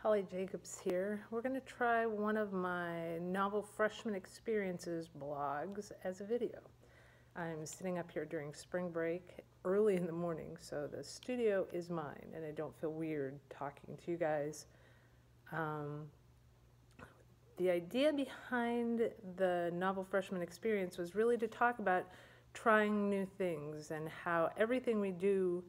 Holly Jacobs here. We're going to try one of my Novel Freshman Experiences blogs as a video. I'm sitting up here during spring break early in the morning, so the studio is mine and I don't feel weird talking to you guys. The idea behind the Novel Freshman Experience was really to talk about trying new things and how everything we do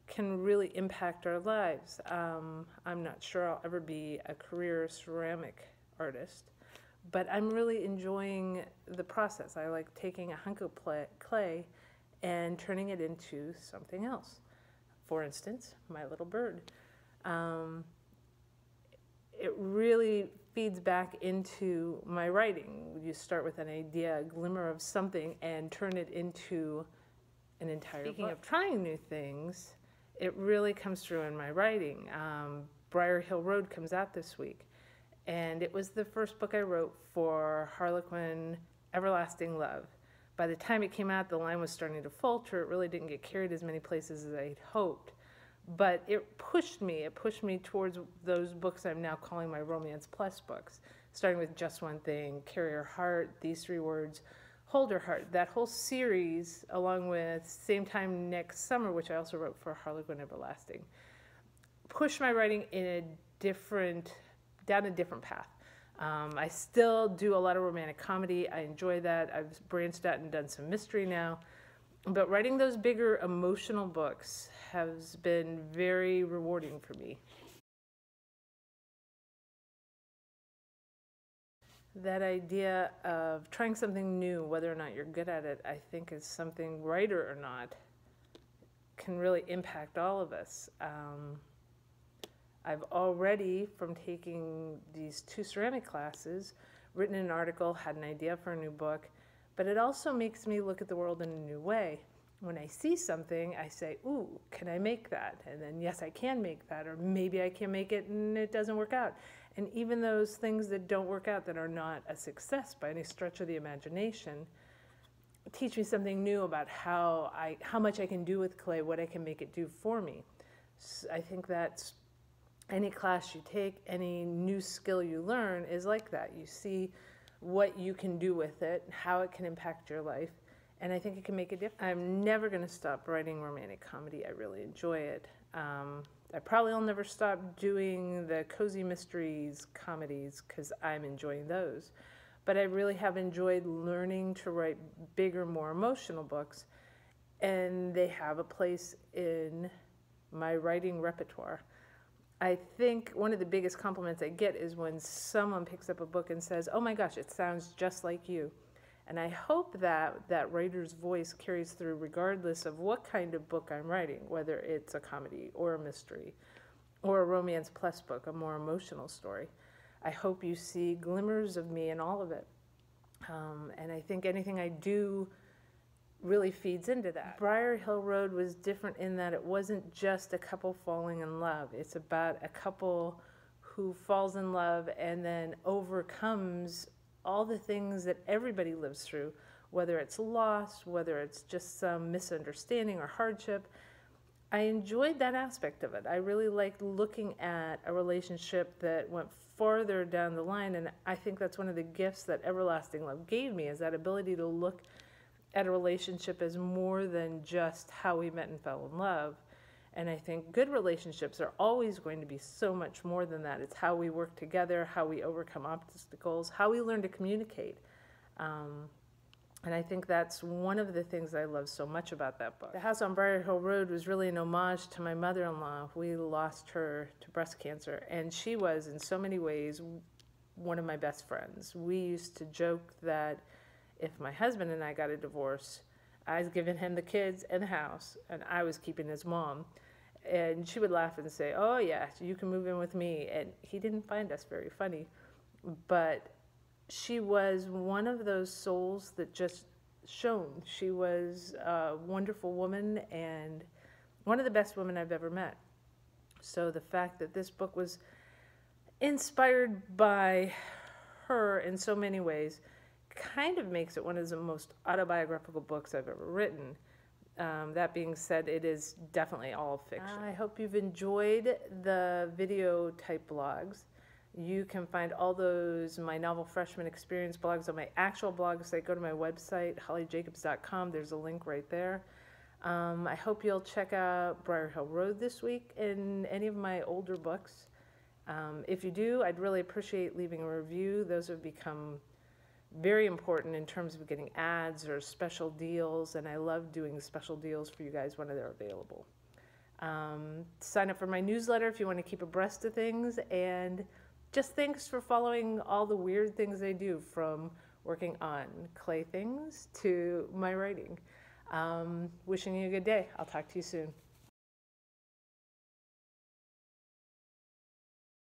can really impact our lives. I'm not sure I'll ever be a career ceramic artist, but I'm really enjoying the process. I like taking a hunk of clay and turning it into something else. For instance, my little bird. It really feeds back into my writing. You start with an idea, a glimmer of something, and turn it into an entire book. Speaking of trying new things, it really comes through in my writing. Briar Hill Road comes out this week, and it was the first book I wrote for Harlequin Everlasting Love. By the time it came out, the line was starting to falter. It really didn't get carried as many places as I'd hoped, but it pushed me towards those books I'm now calling my Romance Plus books, starting with Just One Thing, Carry Her Heart, These Three Words, Hold Her Heart. That whole series, along with Same Time Next Summer, which I also wrote for Harlequin Everlasting, pushed my writing down a different path. I still do a lot of romantic comedy. I enjoy that. I've branched out and done some mystery now. But writing those bigger emotional books has been very rewarding for me. That idea of trying something new, whether or not you're good at it, I think is something, writer or not, can really impact all of us. I've already, from taking these 2 ceramic classes, written an article, had an idea for a new book, but it also makes me look at the world in a new way. When I see something, I say, ooh, can I make that? And then, yes, I can make that, or maybe I can make it and it doesn't work out. And even those things that don't work out, that are not a success by any stretch of the imagination, teach me something new about how much I can do with clay, what I can make it do for me. So I think that's any class you take, any new skill you learn is like that. You see what you can do with it, how it can impact your life, and I think it can make a difference. I'm never going to stop writing romantic comedy. I really enjoy it. I probably will never stop doing the cozy mysteries comedies because I'm enjoying those. But I really have enjoyed learning to write bigger, more emotional books, and they have a place in my writing repertoire. I think one of the biggest compliments I get is when someone picks up a book and says, oh my gosh, it sounds just like you. And I hope that that writer's voice carries through regardless of what kind of book I'm writing, whether it's a comedy or a mystery or a Romance Plus book, a more emotional story. I hope you see glimmers of me in all of it. And I think anything I do really feeds into that. Briar Hill Road was different in that it wasn't just a couple falling in love. It's about a couple who falls in love and then overcomes all the things that everybody lives through, whether it's loss, whether it's just some misunderstanding or hardship. I enjoyed that aspect of it. I really liked looking at a relationship that went farther down the line, and I think that's one of the gifts that Everlasting Love gave me, is that ability to look at a relationship as more than just how we met and fell in love. And I think good relationships are always going to be so much more than that. It's how we work together, how we overcome obstacles, how we learn to communicate. And I think that's one of the things I love so much about that book. The House on Briar Hill Road was really an homage to my mother-in-law. We lost her to breast cancer, and she was, in so many ways, one of my best friends. We used to joke that if my husband and I got a divorce, I was giving him the kids and the house, and I was keeping his mom. And she would laugh and say, oh yeah, you can move in with me. And he didn't find us very funny. But she was one of those souls that just shone. She was a wonderful woman and one of the best women I've ever met. So the fact that this book was inspired by her in so many ways kind of makes it one of the most autobiographical books I've ever written. That being said, it is definitely all fiction. I hope you've enjoyed the video type blogs. You can find all those My Novel Freshman Experience blogs on my actual blog site. Go to my website, hollyjacobs.com. There's a link right there. I hope you'll check out Briar Hill Road this week and any of my older books. If you do, I'd really appreciate leaving a review. Those have become very important in terms of getting ads or special deals, and I love doing special deals for you guys when they're available. Sign up for my newsletter if you want to keep abreast of things, and just thanks for following all the weird things I do, from working on clay things to my writing. Wishing you a good day. I'll talk to you soon.